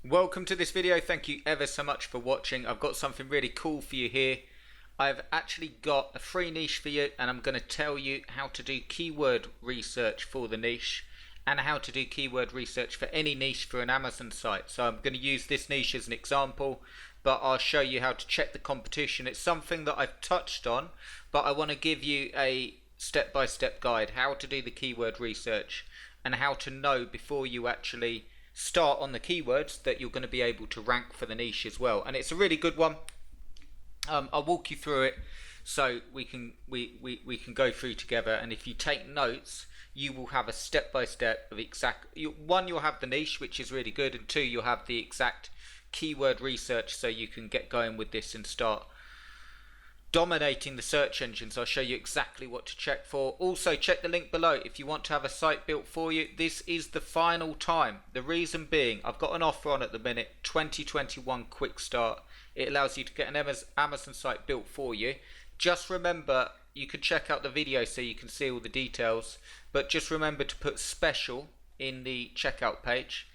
Welcome to this video. Thank you ever so much for watching. I've got something really cool for you here. I've actually got a free niche for you, and I'm going to tell you how to do keyword research for the niche and how to do keyword research for any niche for an Amazon site. So I'm going to use this niche as an example, but I'll show you how to check the competition. It's something that I've touched on, but I want to give you a step-by-step guide how to do the keyword research and how to know before you actually start on the keywords that you're going to be able to rank for the niche as well. And it's a really good one. I'll walk you through it so we can go through together, and if you take notes you will have a step-by-step of one, you'll have the niche, which is really good, and two, you'll have the exact keyword research so you can get going with this and start dominating the search engines. I'll show you exactly what to check for. Also, check the link below if you want to have a site built for you. This is the final time. The reason being, I've got an offer on at the minute, 2021 quick start. It allows you to get an Amazon site built for you. Just remember, you can check out the video so you can see all the details, but just remember to put special in the checkout page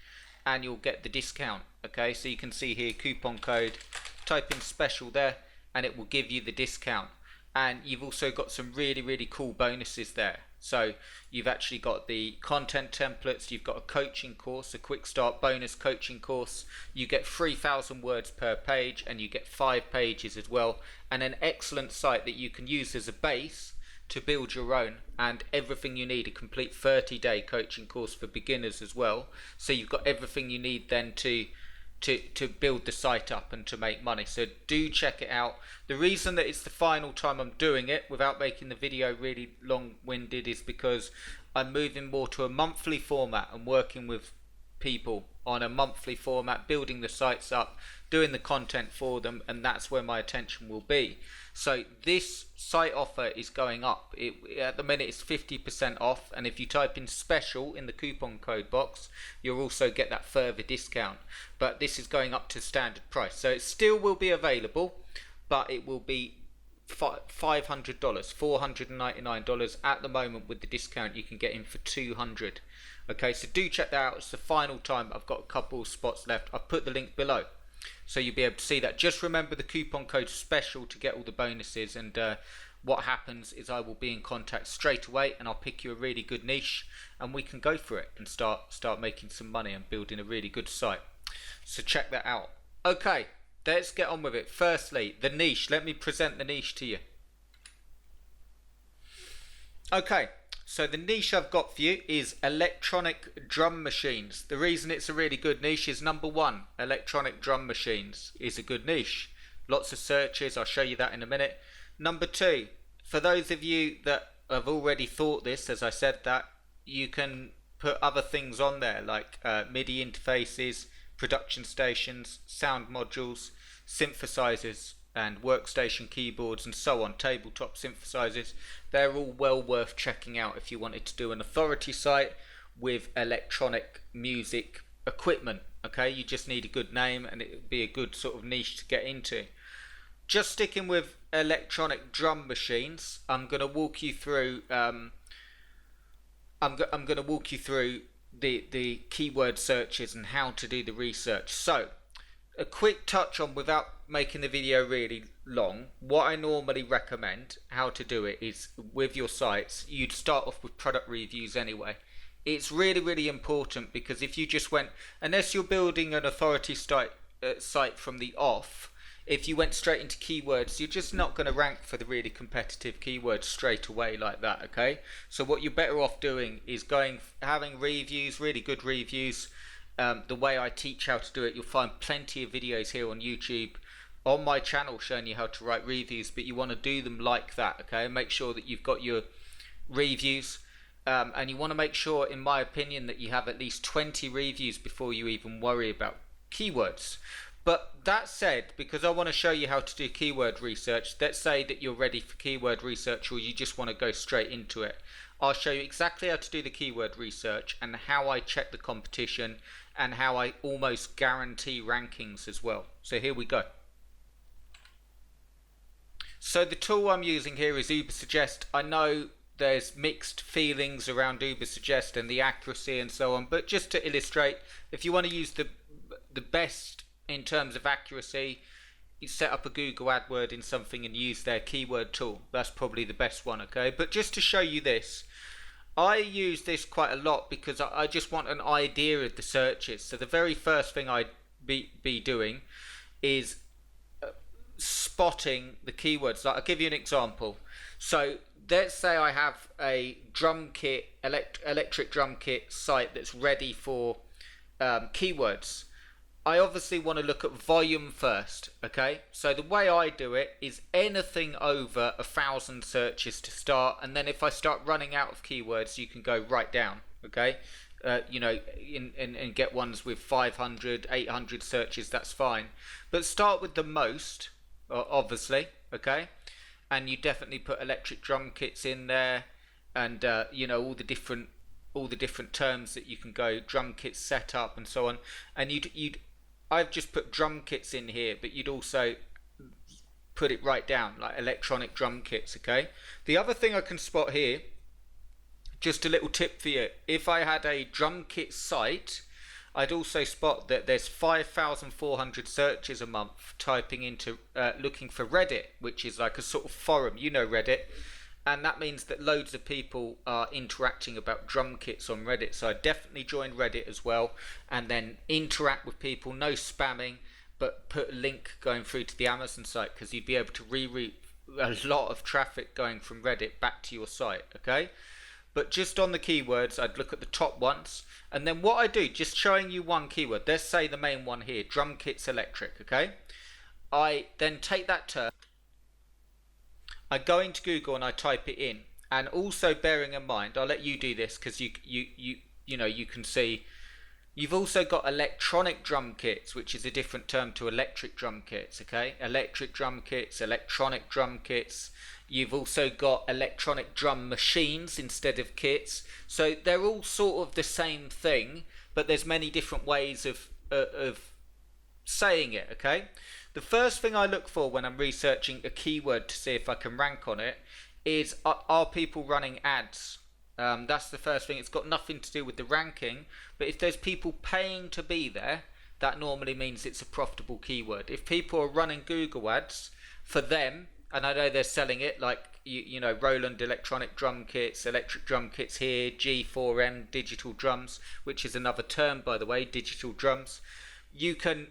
and you'll get the discount. Okay, so you can see here coupon code, type in special there, and it will give you the discount. And you've also got some really cool bonuses there. So you've actually got the content templates, you've got a coaching course, a quick start bonus coaching course, you get 3,000 words per page, and you get 5 pages as well, and an excellent site that you can use as a base to build your own, and everything you need, a complete 30-day coaching course for beginners as well. So you've got everything you need then to build the site up and to make money. So do check it out. The reason that it's the final time I'm doing it without making the video really long-winded is because I'm moving more to a monthly format and working with people on a monthly format, building the sites up, doing the content for them, and that's where my attention will be. So this site offer is going up. At the minute it's 50% off, and if you type in special in the coupon code box, you'll also get that further discount. But this is going up to standard price, so it still will be available, but it will be $500, $499 at the moment. With the discount you can get in for $200. Okay, so do check that out. It's the final time. I've got a couple of spots left. I've put the link below so you'll be able to see that. Just remember the coupon code special to get all the bonuses, and what happens is I will be in contact straight away and I'll pick you a really good niche and we can go for it and start making some money and building a really good site. So check that out. Okay, let's get on with it. Firstly, the niche. Let me present the niche to you. Okay, so the niche I've got for you is electronic drum machines. The reason it's a really good niche is, number one, electronic drum machines is a good niche. Lots of searches, I'll show you that in a minute. Number two, for those of you that have already thought this, as I said that, you can put other things on there like MIDI interfaces, production stations, sound modules, synthesizers and workstation keyboards and so on, tabletop synthesizers. They're all well worth checking out if you wanted to do an authority site with electronic music equipment. Okay, you just need a good name and it would be a good sort of niche to get into. Just sticking with electronic drum machines, I'm going to walk you through I'm going to walk you through the keyword searches and how to do the research. So a quick touch on, without making the video really long, what I normally recommend how to do it is, with your sites, you'd start off with product reviews anyway. It's really important, because if you just went, unless you're building an authority site from the off, if you went straight into keywords, you're just not going to rank for the really competitive keywords straight away like that. Okay, so what you're better off doing is having reviews, really good reviews. The way I teach how to do it, you'll find plenty of videos here on YouTube, on my channel, showing you how to write reviews, but you want to do them like that. Okay, make sure that you've got your reviews, and you want to make sure, in my opinion, that you have at least 20 reviews before you even worry about keywords. But that said, because I want to show you how to do keyword research, let's say that you're ready for keyword research or you just want to go straight into it. I'll show you exactly how to do the keyword research and how I check the competition and how I almost guarantee rankings as well. So here we go. So the tool I'm using here is Ubersuggest. I know there's mixed feelings around Ubersuggest and the accuracy and so on, but just to illustrate, if you want to use the the best in terms of accuracy, you set up a Google AdWord in something and use their keyword tool. That's probably the best one, okay? But just to show you this, I use this quite a lot because I just want an idea of the searches. So the very first thing I'd be doing is spotting the keywords. Like, I'll give you an example. So let's say I have a drum kit, electric drum kit site that's ready for keywords. I obviously want to look at volume first, okay? So the way I do it is anything over 1,000 searches to start, and then if I start running out of keywords, you can go right down, okay? And get ones with 500, 800 searches, that's fine. But start with the most, obviously, okay? And you definitely put electric drum kits in there, and all the different terms that you can go, drum kits setup and so on. And I've just put drum kits in here, but you'd also put it right down, like electronic drum kits, okay? The other thing I can spot here, just a little tip for you, if I had a drum kit site, I'd also spot that there's 5,400 searches a month typing into, looking for Reddit, which is like a sort of forum, you know Reddit. And that means that loads of people are interacting about drum kits on Reddit. So I definitely join Reddit as well, and then interact with people, no spamming, but put a link going through to the Amazon site, because you'd be able to reroute a lot of traffic going from Reddit back to your site, okay? But just on the keywords, I'd look at the top ones, and then what I do, just showing you one keyword, let's say the main one here, drum kits electric, okay? I then take that term, I go into Google and I type it in, and also bearing in mind, I'll let you do this because you can see you've also got electronic drum kits, which is a different term to electric drum kits, okay? Electric drum kits, electronic drum kits. You've also got electronic drum machines instead of kits. So they're all sort of the same thing, but there's many different ways of saying it, okay? The first thing I look for when I'm researching a keyword to see if I can rank on it is, are people running ads? That's the first thing. It's got nothing to do with the ranking, but if there's people paying to be there, that normally means it's a profitable keyword. If people are running Google ads for them, and I know they're selling it, like Roland electronic drum kits, electric drum kits here, G4M digital drums, which is another term, by the way, digital drums. You can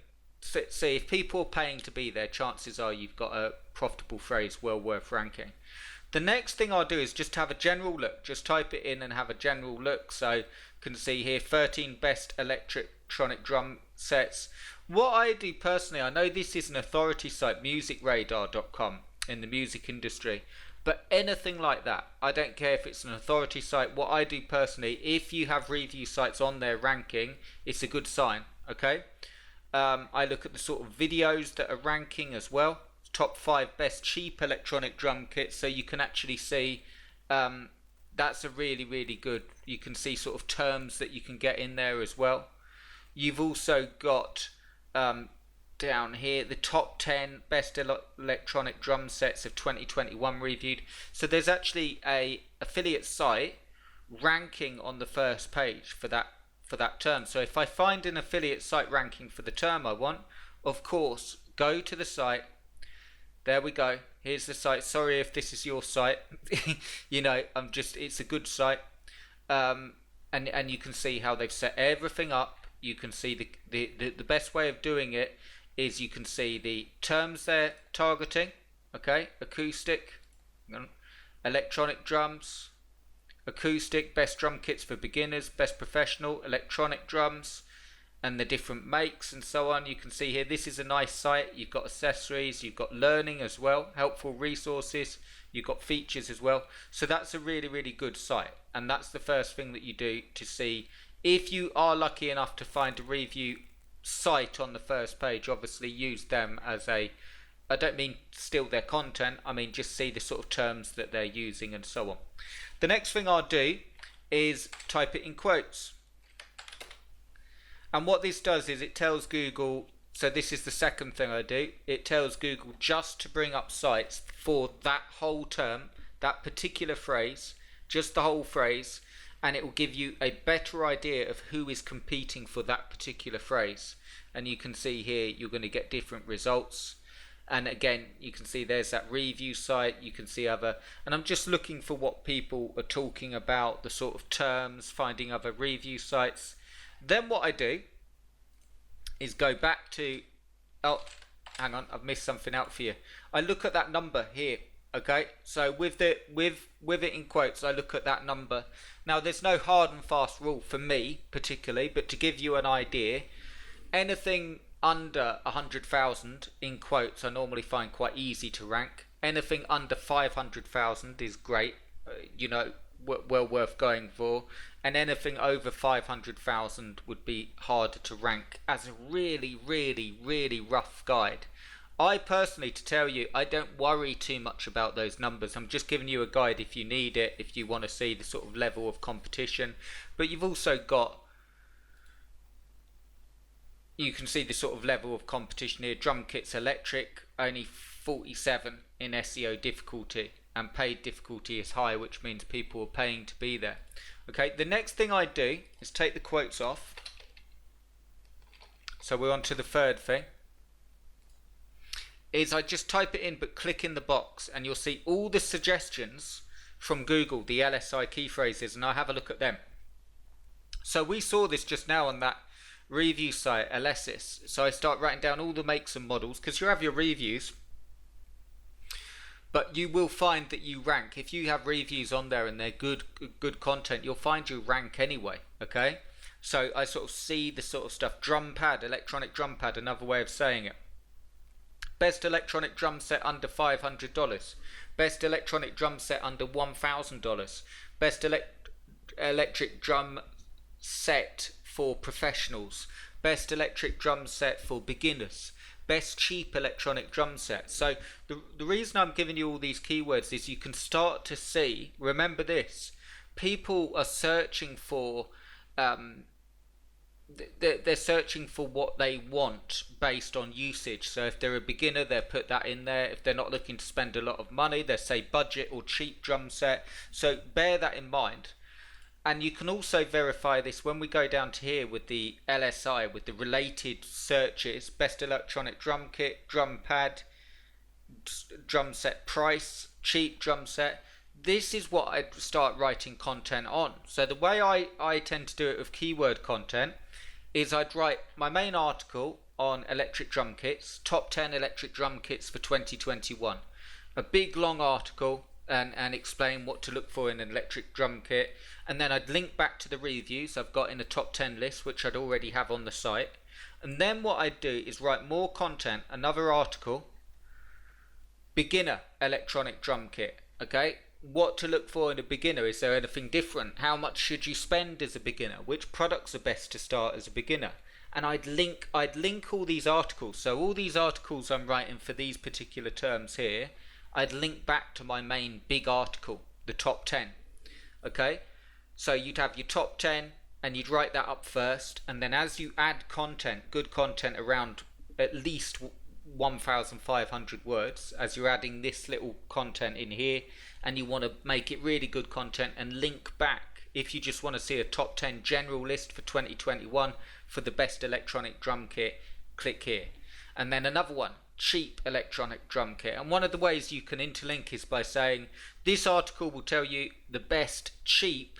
see if people are paying to be there, chances are you've got a profitable phrase well worth ranking. The next thing I'll do is just have a general look, just type it in and have a general look. So you can see here 13 best electronic drum sets. What I do personally, I know this is an authority site, musicradar.com, in the music industry, but anything like that, I don't care if it's an authority site. What I do personally, if you have review sites on their ranking, it's a good sign, okay? I look at the sort of videos that are ranking as well. Top 5 best cheap electronic drum kits, so you can actually see that's a really, really good, you can see sort of terms that you can get in there as well. You've also got down here the top 10 best electronic drum sets of 2021 reviewed. So there's actually a affiliate site ranking on the first page for that term. So if I find an affiliate site ranking for the term I want, of course, go to the site. There we go. Here's the site. Sorry if this is your site. It's a good site. And you can see how they've set everything up. You can see the best way of doing it is you can see the terms they're targeting. Okay, acoustic, electronic drums, acoustic, best drum kits for beginners, best professional, electronic drums, and the different makes and so on. You can see here, this is a nice site. You've got accessories, you've got learning as well, helpful resources, you've got features as well. So that's a really, really good site. And that's the first thing that you do to see if you are lucky enough to find a review site on the first page. Obviously use them as I don't mean steal their content, I mean just see the sort of terms that they're using and so on. The next thing I'll do is type it in quotes. And what this does is it tells Google, so this is the second thing I do, it tells Google just to bring up sites for that whole term, that particular phrase, just the whole phrase, and it will give you a better idea of who is competing for that particular phrase. And you can see here you're going to get different results. And again, you can see there's that review site, you can see other, and I'm just looking for what people are talking about, the sort of terms, finding other review sites. Then what I do is go back to, oh, hang on, I've missed something out for you. I look at that number here, okay? So with it in quotes, I look at that number. Now there's no hard and fast rule for me particularly, but to give you an idea, anything under 100,000 in quotes I normally find quite easy to rank. Anything under 500,000 is great, well worth going for, and anything over 500,000 would be harder to rank as a really, really, really rough guide. I personally, to tell you, I don't worry too much about those numbers. I'm just giving you a guide if you need it, if you want to see the sort of level of competition. But you've also got, you can see the sort of level of competition here. Drum kits electric, only 47 in SEO difficulty, and paid difficulty is high, which means people are paying to be there. Okay, the next thing I do is take the quotes off. So we're on to the third thing. Is I just type it in but click in the box, and you'll see all the suggestions from Google, the LSI key phrases, and I'll have a look at them. So we saw this just now on that review site, Alesis. So I start writing down all the makes and models, because you have your reviews, but you will find that you rank. If you have reviews on there and they're good content, you'll find you rank anyway, okay? So I sort of see the sort of stuff. Drum pad, electronic drum pad, another way of saying it. Best electronic drum set under $500. Best electronic drum set under $1,000. Best electric drum set for professionals. Best electric drum set for beginners. Best cheap electronic drum set. So the reason I'm giving you all these keywords is you can start to see, remember this, people are searching for they're searching for what they want based on usage. So if they're a beginner, they'll put that in there. If they're not looking to spend a lot of money, they'll say budget or cheap drum set. So bear that in mind. And you can also verify this when we go down to here with the LSI, with the related searches. Best electronic drum kit, drum pad, drum set price, cheap drum set. This is what I'd start writing content on. So the way I tend to do it with keyword content is I'd write my main article on electric drum kits, top 10 electric drum kits for 2021. A big long article and explain what to look for in an electric drum kit. And then I'd link back to the reviews I've got in a top 10 list, which I'd already have on the site. And then what I'd do is write more content, another article, beginner electronic drum kit, okay? What to look for in a beginner. Is there anything different? How much should you spend as a beginner? Which products are best to start as a beginner? And I'd link all these articles. So all these articles I'm writing for these particular terms here, I'd link back to my main big article, the top 10. Okay? So you'd have your top 10 and you'd write that up first, and then as you add content, good content around at least 1,500 words, as you're adding this little content in here, and you want to make it really good content and link back. If you just want to see a top 10 general list for 2021 for the best electronic drum kit, click here. And then another one, cheap electronic drum kit. And one of the ways you can interlink is by saying this article will tell you the best cheap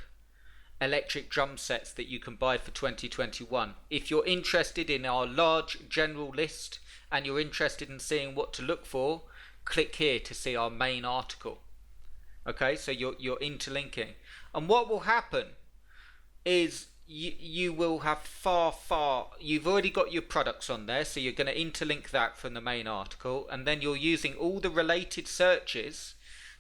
electric drum sets that you can buy for 2021. If you're interested in our large general list and you're interested in seeing what to look for, click here to see our main article. Okay, so you're interlinking. And what will happen is you will have you've already got your products on there, so you're going to interlink that from the main article, and then you're using all the related searches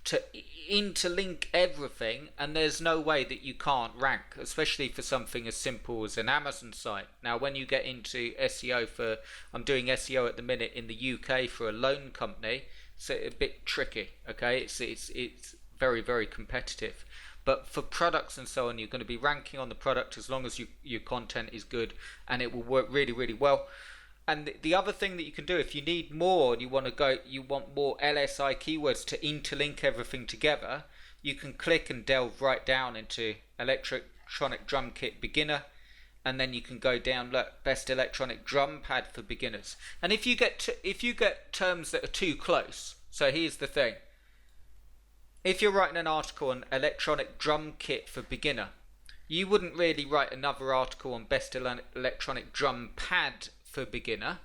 to interlink everything, and there's no way that you can't rank, especially for something as simple as an Amazon site. Now when you get into SEO I'm doing SEO at the minute in the UK for a loan company, it's a bit tricky, okay? It's very, very competitive. But for products and so on, you're going to be ranking on the product as long as your content is good, and it will work really, really well. And the other thing that you can do, if you need more and you want more LSI keywords to interlink everything together, you can click and delve right down into electronic drum kit beginner, and then you can go down, look, best electronic drum pad for beginners. And if you get terms that are too close, so here's the thing: if you're writing an article on electronic drum kit for beginner, you wouldn't really write another article on best electronic drum pad for beginner.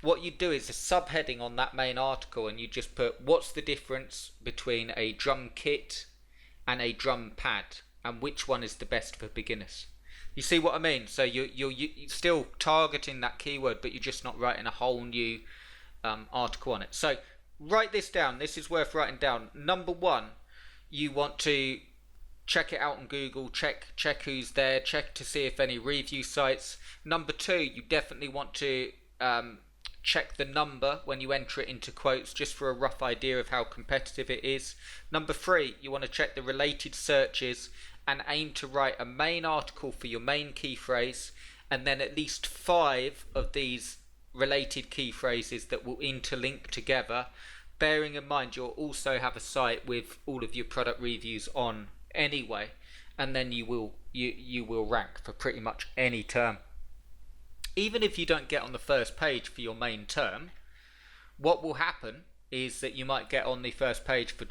What you do is a subheading on that main article, and you just put what's the difference between a drum kit and a drum pad, and which one is the best for beginners. You see what I mean? So you're still targeting that keyword, but you're just not writing a whole new article on it. So write this down. This is worth writing down. Number one, you want to check it out on Google, check who's there, check to see if any review sites. Number two, you definitely want to check the number when you enter it into quotes, just for a rough idea of how competitive it is. Number three, you want to check the related searches and aim to write a main article for your main key phrase, and then at least 5 of these related key phrases that will interlink together, bearing in mind you'll also have a site with all of your product reviews on anyway, and then you will rank for pretty much any term. Even if you don't get on the first page for your main term, what will happen is that you might get on the first page for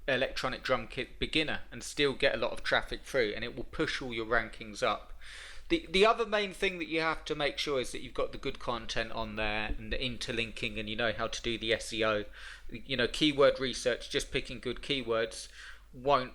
electronic drum kit beginner and still get a lot of traffic through, and it will push all your rankings up. The other main thing that you have to make sure is that you've got the good content on there and the interlinking, and you know how to do the SEO. Keyword research, just picking good keywords won't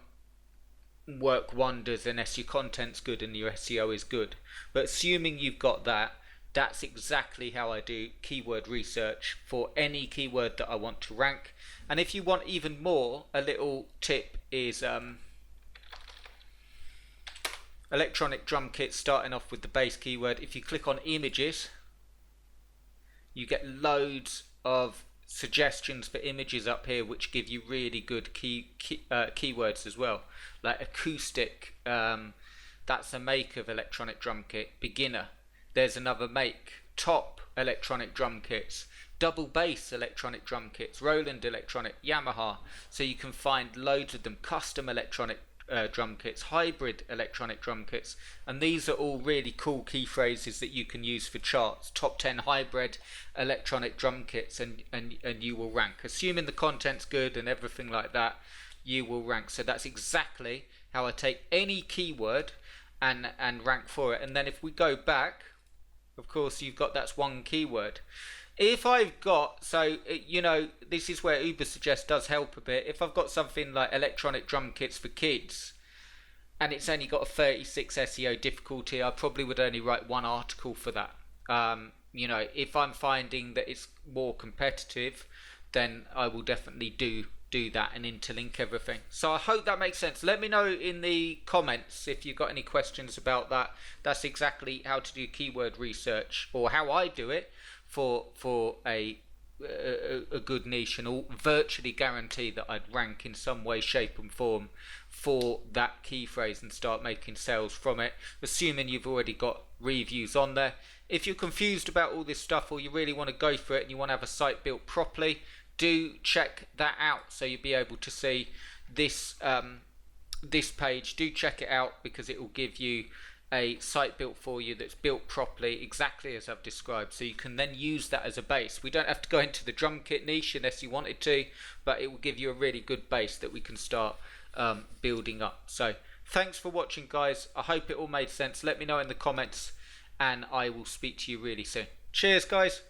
work wonders unless your content's good and your SEO is good. But assuming you've got that, that's exactly how I do keyword research for any keyword that I want to rank. And if you want even more, a little tip is electronic drum kit, starting off with the base keyword. If you click on images, you get loads of suggestions for images up here, which give you really good keywords as well, like acoustic. That's a make of electronic drum kit. Beginner, there's another make. Top electronic drum kits, double bass electronic drum kits, Roland electronic, Yamaha. So you can find loads of them. Custom electronic drum kits, hybrid electronic drum kits, and these are all really cool key phrases that you can use for charts. Top 10 hybrid electronic drum kits, and you will rank. Assuming the content's good and everything like that, you will rank. So that's exactly how I take any keyword and rank for it. And then if we go back, of course you've got, that's one keyword. If I've got, this is where Ubersuggest does help a bit. If I've got something like electronic drum kits for kids and it's only got a 36 SEO difficulty, I probably would only write one article for that. If I'm finding that it's more competitive, then I will definitely do that and interlink everything. So I hope that makes sense. Let me know in the comments if you've got any questions about that. That's exactly how to do keyword research, or how I do it for a good niche, and I'll virtually guarantee that I'd rank in some way, shape and form for that key phrase and start making sales from it, assuming you've already got reviews on there. If you're confused about all this stuff, or you really want to go for it and you want to have a site built properly, do check that out, so you'll be able to see this this page. Do check it out, because it will give you a site built for you that's built properly, exactly as I've described, so you can then use that as a base. We don't have to go into the drum kit niche unless you wanted to, but it will give you a really good base that we can start building up. So thanks for watching, guys. I hope it all made sense. Let me know in the comments, and I will speak to you really soon. Cheers, guys.